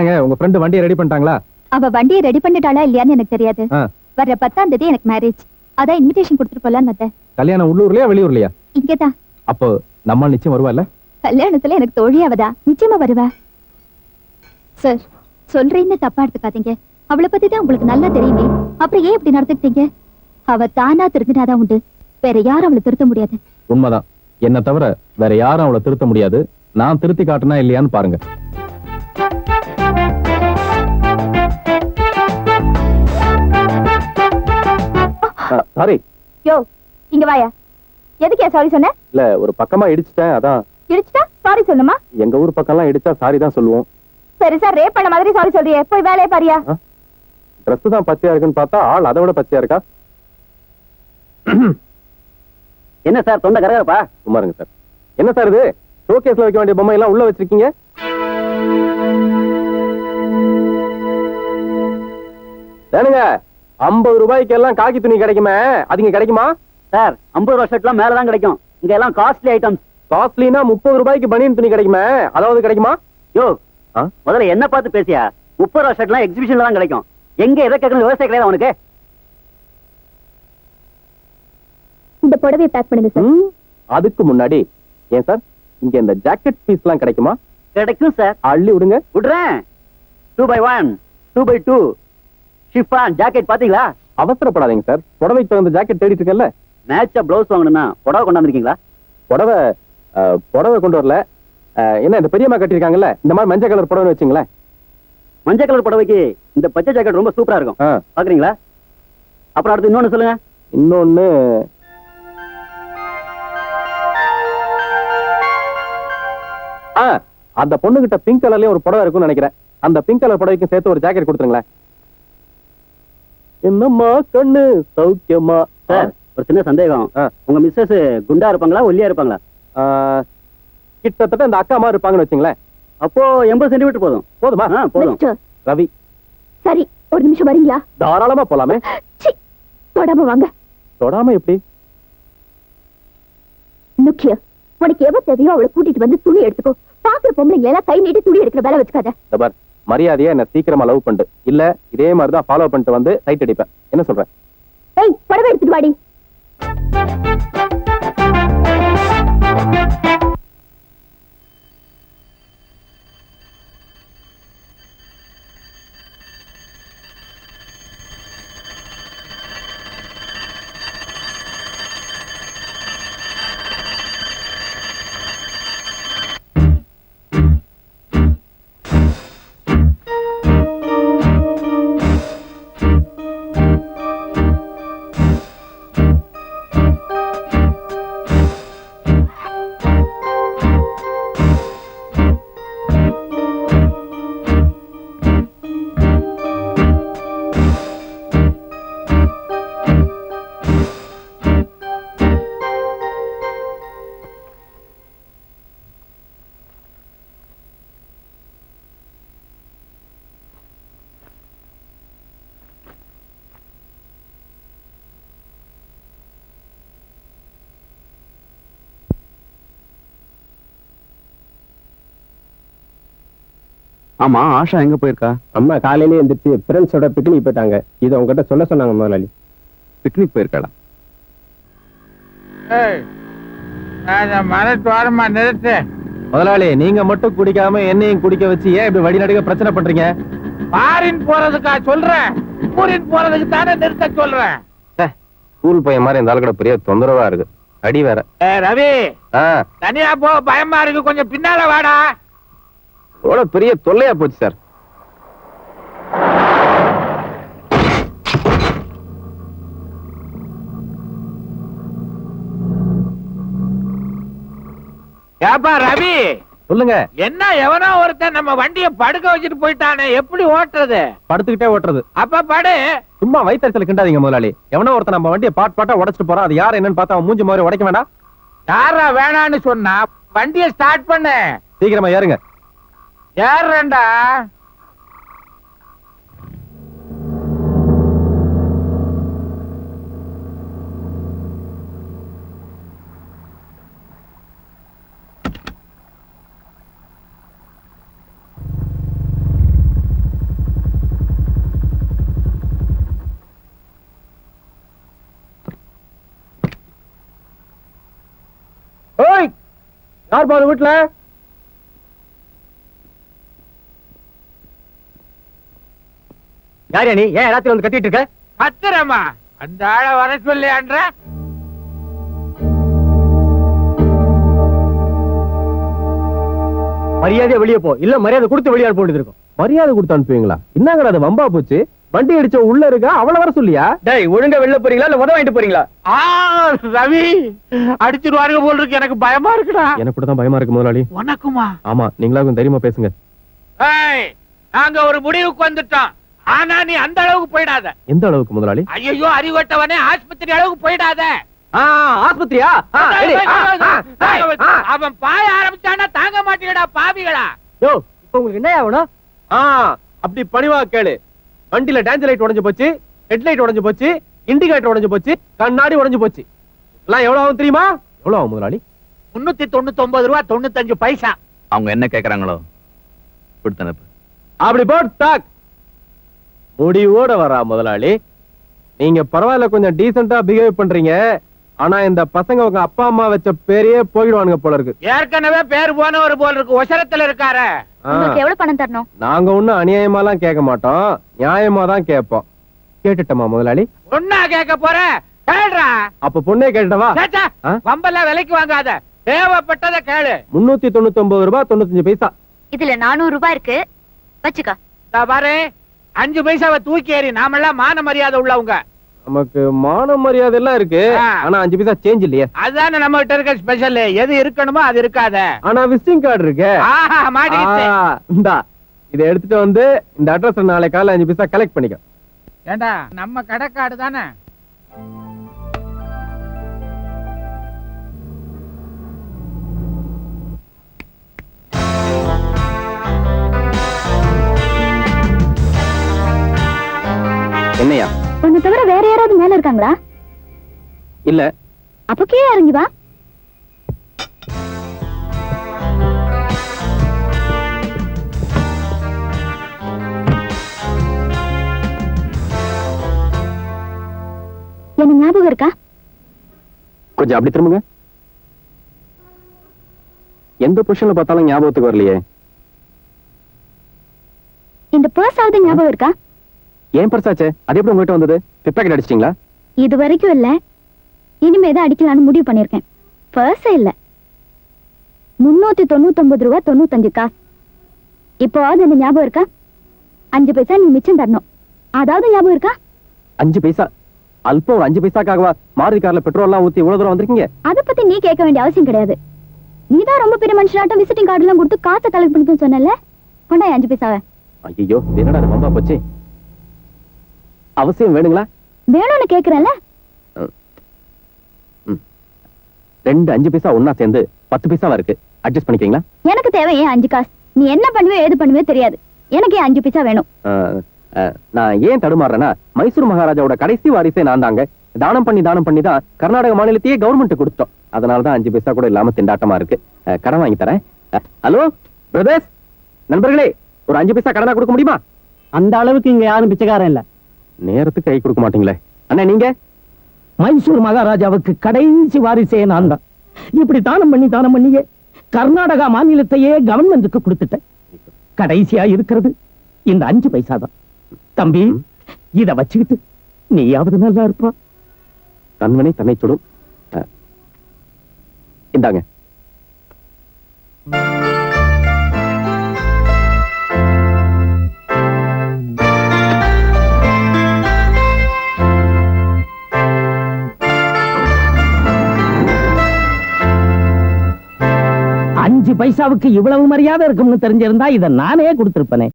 என்னங்க உங்க ஃப்ரெண்ட் வண்டியை ரெடி பண்ணிட்டாங்களா? அவ வண்டியை ரெடி பண்ணிட்டாளா இல்லையான்னு எனக்கு தெரியாது. வர்ற 10ஆம் தேதி எனக்கு மேரேஜ். அதான் இன்விடேஷன் கொடுத்துட்டு போலான்னு வந்தேன். கல்யாணம் உள்ளூர்லயா வெளியூர்லயா? இங்கதான். அப்போ நம்ம நிச்சயம் வருவாள்ல? கல்யாணத்துல எனக்கு தோழியாவதா? நிச்சயமா வருவா சார். சொல்றேன்னு தப்பா எடுத்துக்காதீங்க. அவளை பத்தி தான் உங்களுக்கு நல்லா தெரியுமே, அப்புறம் ஏன் இப்படி நடந்துக்கிட்டீங்க? அவ தானா திருத்தினாதான் உண்டு, வேற யாரும் அவளை திருத்த முடியாது. உண்மைதான். என்ன தவிர வேற யாரும் அவளை திருத்த முடியாது. நான் திருத்தி காட்டுனா இல்லையான்னு பாருங்க. சாரி. யோ இங்க வாயா. எதுக்கு சாரி சொன்ன? இல்ல ஒரு பக்கமா இடிச்சிட்டேன், அதான். இடிச்சிட்டா சாரி சொல்லுமா? எங்க ஊர் பக்கம்லாம் இடிச்சா சாரி தான் சொல்லுவோம். பெருசா ரேப் பண்ண மாதிரி சாரி சொல்றியே, போய் வேலையை பாரியா. ட்ரெஸ் தான் பச்சையா இருக்குன்னு பார்த்தா ஆள் அதை விட பச்சையா இருக்கா. என்ன சார் தொண்டை கரகரப்பா? சும்மாருங்க சார். என்ன சார் இது? ஷோகேஸ்ல வைக்க வேண்டிய பொம்மை எல்லாம் உள்ள வச்சிருக்கீங்க. ஏனுங்க 50 ரூபாய்க்கு எல்லாம் காக்கி துணி கிடைக்குமே, அது இங்க கிடைக்குமா? சார் 50 ரூபாய் ஷர்ட்லாம் மேலதான் கிடைக்கும். இங்க எல்லாம் காஸ்ட்லி ஐட்டம்ஸ். காஸ்ட்லினா 30 ரூபாய்க்கு பனியன் துணி கிடைக்குமே, அதாவது கிடைக்குமா? யோ முதல்ல என்ன பார்த்து பேசியா? 30 ரூபாய் ஷர்ட்லாம் எக்ஸிபிஷன்ல தான் கிடைக்கும். எங்க எதை கேட்கணும் விவசாய கிடையாது அவனுக்கு. இந்த புடவையை பேக் பண்ணுங்க சார். அதுக்கு முன்னாடி ஏன் சார் இங்க இந்த ஜாக்கெட் பீஸ்லாம் கிடைக்குமா? கிடைக்கும் சார். அள்ளி விடுங்க. விடுறேன். 2x1 2x2 ஷிஃபான் ஜாக்கெட் பாத்தீங்களா? அவசரப்படாதீங்க சார். புடவைக்கு தகுந்த ஜாக்கெட் தேடிட்டு இருக்கேன்ல. மேட்சா பிளவுஸ் வாங்கணும்னா புடவை கொண்டாந்துருக்கீங்களா? புடவை கொண்டு வரல. என்ன இந்த பெரியம்மா கட்டிருக்காங்கல்ல, இந்த மாதிரி மஞ்சள் கலர் புடவை வச்சுங்களேன். மஞ்சள் கலர் புடவைக்கு இந்த பச்சை ஜாக்கெட் ரொம்ப சூப்பரா இருக்கும். பாக்குறீங்களா? அப்புறம் அடுத்து இன்னொன்னு சொல்லுங்க. இன்னொன்னு அந்த பொண்ணு கிட்ட பிங்க் கலர்லயே ஒரு புடவை இருக்கும்னு நினைக்கிறேன். அந்த பிங்க் கலர் புடவைக்கு சேர்த்து ஒரு ஜாக்கெட் கொடுத்துருங்களேன். என்னம்மா கண்ணு சௌக்கியமா? சார் ஒரு சின்ன சந்தேகம். உங்க மிஸ்ஸஸ் குண்டா இருப்பாங்களா ஒல்லியா இருப்பாங்களா? கிட்டத்தட்ட அந்த அக்கா மாதிரி இருப்பாங்கன்னு வச்சுங்களேன். அப்போ 80 சென்டிமீட்டர் போதும். போதுமா? போதும். ரவி சரி ஒரு நிமிஷம் வரீங்களா? தாராளமா போலாமே. தொடாம வாங்க. தொடாம எப்படி? முக்கிய உனக்கு எவ்வளவு தேவையோ அவளை கூட்டிட்டு வந்து துணி எடுத்துக்கோ. பாக்குற பொம்பளைங்களை எல்லாம் கை நீட்டி துணி எடுக்கிற வேலை வச்சுக்காத. மரியாதையா என்ன சீக்கிரமா லவ் பண்ணிட்டு, இல்ல இதே மாதிரிதான் ஃபாலோ பண்ணிட்டு வந்து சைட் அடிப்பேன். என்ன சொல்றேன்? ஏய் புடவை எடுத்துட்டு வாடி. ஆமா ஆஷா எங்க போயிருக்கா? அம்மா காலையிலே எந்திரிச்சு ஃப்ரெண்ட்ஸோட பிக்னிக் போயிட்டாங்க. இதை உங்ககிட்ட சொல்ல சொன்னாங்க முதலாளி. பிக்னிக் போயிருக்காளா? மனத்தோரமா நிறுத்து. முதலாளி நீங்க மட்டும் குடிக்காம என்னையும் குடிக்க வச்சு ஏன் இப்படி வழி நடுக்க பிரச்சனை பண்றீங்க? பாரின் போறதுக்கா சொல்றேன்? ஊரின் போறதுக்கு தானே நிறுத்த சொல்றேன். ஸ்கூல் பையன் மாதிரி இந்த ஆளு கூட பெரிய தொந்தரவா இருக்கு. அடி வேற. ரவி தனியா போ, பயமா இருக்கு, கொஞ்சம் பின்னால வாடா. பெரிய தொல்லையா போச்சு சார். ஏப்பா ரவி சொல்லுங்க. என்ன எவனோ ஒருத்தன் நம்ம வண்டிய படுக்க வச்சுட்டு போயிட்டானே, எப்படி ஓட்டுறது? படுத்துக்கிட்டே ஓட்டுறது. அப்ப படு. சும்மா வயிற்றுல கிண்டாதீங்க முதலாளி. எவனோ ஒருத்தன் நம்ம வண்டியை பாட்டா உடைச்சிட்டு போறான். அது யார் என்னன்னு பார்த்தா அவன் மூஞ்சி மாதிரி உடைக்க வேண்டாம். யாரா வேணான்னு சொன்னா? வண்டிய ஸ்டார்ட் பண்ணு. சீக்கிரமா ஏறுங்க. ஏறேன்டா. யார் பாரு வீட்டுல? யாரியா நீ? ஏன் எல்லாத்தையும் வந்து கத்திட்டு இருக்க? கத்துறமா அந்த ஆள வர சொல்லியான்ற. மரியாதையா வெளியே போ, இல்ல மரியாதை கொடுத்து வெளியாட போட்டு இருக்கும். மரியாதை கொடுத்து அனுப்புவீங்களா? என்னங்கடா அது வம்பா போச்சு? வண்டி அடிச்ச உள்ள இருக்கா, அவள வர சொல்லியா? டேய், ஒழுங்கா வெளில போறீங்களா இல்ல உதவ வாங்கிட்டு போறீங்களா? ரவி அடிச்சிருவாருங்க போல் இருக்கு, எனக்கு பயமா இருக்குடா. எனக்கு கூட தான் பயமா இருக்கு முதலாளி. உனக்குமா? ஆமா, நீங்களா கொஞ்சம் தைரியமா பேசுங்க. ஏய், நாங்க ஒரு முடிவுக்கு வந்துட்டோம். ஆனா நீ அந்த அளவுக்கு போயிடாத. எந்த அளவுக்கு முதலாளி? ஐயோ, அறிவட்டவனே, ஆஸ்பத்திரி அளவுக்கு போயிடாத. ஆஸ்பத்திரியா? அவன் பாய ஆரம்பிச்சானா தாங்க மாட்டீங்கடா பாவிகளா. யோ, இப்போ உங்களுக்கு என்ன ஆகணும்? அப்படி பணிவா கேளு. வண்டியில டேஞ்சர் லைட் உடைஞ்சு போச்சு, ஹெட்லைட் உடைஞ்சு போச்சு, இண்டிகேட்டர் உடைஞ்சு போச்சு, கண்ணாடி உடைஞ்சு போச்சு. எல்லாம் எவ்வளவு ஆகும் தெரியுமா? எவ்வளவு ஆகும் முதலாளி? 399 ரூபா 95 பைசா. அவங்க என்ன கேக்குறாங்களோ கொடுத்தனப்பு. அப்படி போட் டாக். முடிவோட வரா முதலாளி. நீங்க பரவாயில்ல, கொஞ்சம் டீசெண்டா பிஹேவ் பண்றீங்க. ஆனா இந்த பசங்க உங்க அப்பா அம்மா வச்ச பேரையே போயிடுவானுங்க போல இருக்கு. ஏற்கனவே பேர் போனவர் போல இருக்கு, ஒசரத்துல இருக்காரு. உங்களுக்கு எவ்வளவு பணம் தரணும்? நாங்க ஒண்ணும் அநியாயமாலாம் கேட்க மாட்டோம், நியாயமா தான் கேட்போம். கேட்டுட்டோமா முதலாளி? ஒன்னா கேட்க போற கேளுடா. அப்ப பொண்ணே கேட்டவா? வம்பெல்லாம் விலைக்கு வாங்காத, தேவைப்பட்டத கேளு. 399 ரூபாய் 95 பைசா. இதுல 400 ரூபாய் இருக்கு, வச்சுக்க. பாரு, 5 பைசாவை தூக்கி ஏறி. நாமெல்லாம் மான மரியாதை உள்ளவங்க. நமக்கு மான மரியாதை எல்லாம் இருக்கு, ஆனா 5 பைசா சேஞ்ச் இல்லையே. அதானே நம்ம கிட்ட இருக்க ஸ்பெஷல். எது இருக்கணுமோ அது இருக்காத. ஆனா விசிட்டிங் கார்டு இருக்கு. இந்தா, இதை எடுத்துட்டு வந்து இந்த அட்ரஸ் நாளை காலை 5 பைசா கலெக்ட் பண்ணிக்க. ஏண்டா, நம்ம கடைக்காடு தானே. என்னையா? உன்னை தவிர வேற யாராவது மேல இருக்காங்களா? இல்ல. அப்ப கீழே இறங்கி வா. என்ன ஞாபகம் இருக்கா? கொஞ்சம் அப்படி திரும்புங்க. எந்த பொசிஷன்ல பார்த்தாலும் ஞாபகத்துக்கு வரலையே. இந்த பர்ஸ் ஆவது ஞாபகம் இருக்கா? ஏன் பர்சாச்சே, அது எப்படி உங்ககிட்ட வந்தது? பிக்பாக்கெட் அடிச்சிட்டீங்களா? இது வரைக்கும் இல்ல, இனிமேதான் அடிக்கலான்னு முடிவு பண்ணிருக்கேன். பர்ஸ் இல்ல, 399 ரூபாய் 95 காசு. இப்போ என்ன ஞாபகம் இருக்கா? 5 பைசா நீ மிச்சம் தரணும். அதாவது ஞாபகம் இருக்கா? 5 பைசா? அல்பம் ஒரு 5 பைசாக்காகவா மாருதி கார்ல பெட்ரோல் எல்லாம் ஊத்தி இவ்வளவு தூரம் வந்திருக்கீங்க? அதை பத்தி நீ கேட்க வேண்டிய அவசியம் கிடையாது. நீதான் ரொம்ப பெரிய மனுஷனாட்டம் விசிட்டிங் கார்டு எல்லாம் கொடுத்து காசை கலெக்ட் பண்ணிக்கணும்னு சொன்னல. கொண்டா 5 பைசாவை. ஐயோ, என்னடா அது வம்பா போச்சு. அவசியம் வேணுங்களா? வேணும்னு கேக்குறேன்ல. 2 5 பைசா ஒன்னா சேர்ந்து 10 பைசாவா இருக்கு. அட்ஜஸ்ட் பண்ணிக்கிறீங்களா? எனக்கு தேவை ஏன் 5 காசு. நீ என்ன பண்ணுவே ஏது பண்ணுவே தெரியாது. எனக்கு ஏன் 5 பைசா வேணும். நான் ஏன் தடுமாறேன்னா, மைசூர் மகாராஜாவோட கடைசி வாரிசே நான் தாங்க. தானம் பண்ணி தான் கர்நாடக மாநிலத்தையே கவர்மெண்ட் கொடுத்தோம். அதனாலதான் 5 பைசா கூட இல்லாம திண்டாட்டமா இருக்கு. கடன் வாங்கி தரேன். ஹலோ பிரதர்ஸ், நண்பர்களே, ஒரு 5 பைசா கடனா கொடுக்க முடியுமா? அந்த அளவுக்கு இங்க யாரும் பிச்சைக்காரன் இல்ல. நேரத்துக்கு கை கொடுக்க மாட்டீங்களே. அண்ணா நீங்க? மைசூர் மகாராஜாவுக்கு கடைசி வாரிசே நான் தான். இப்படி தானம் பண்ணியே கர்நாடகா மாநிலத்தையே கவர்மெண்ட்டுக்கு கொடுத்துட்டேன். கடைசியா இருக்கிறது இந்த 5 பைசா தான். தம்பி, இத வச்சுக்கிட்டு நீயாவது நல்லா இருப்பா. கண்மனை தன்னை சுடும். இந்தாங்க. அஞ்சு பைசாவுக்கு இவ்வளவு மரியாதை இருக்கும்னு தெரிஞ்சிருந்தா இதை நானே கொடுத்திருப்பேனே.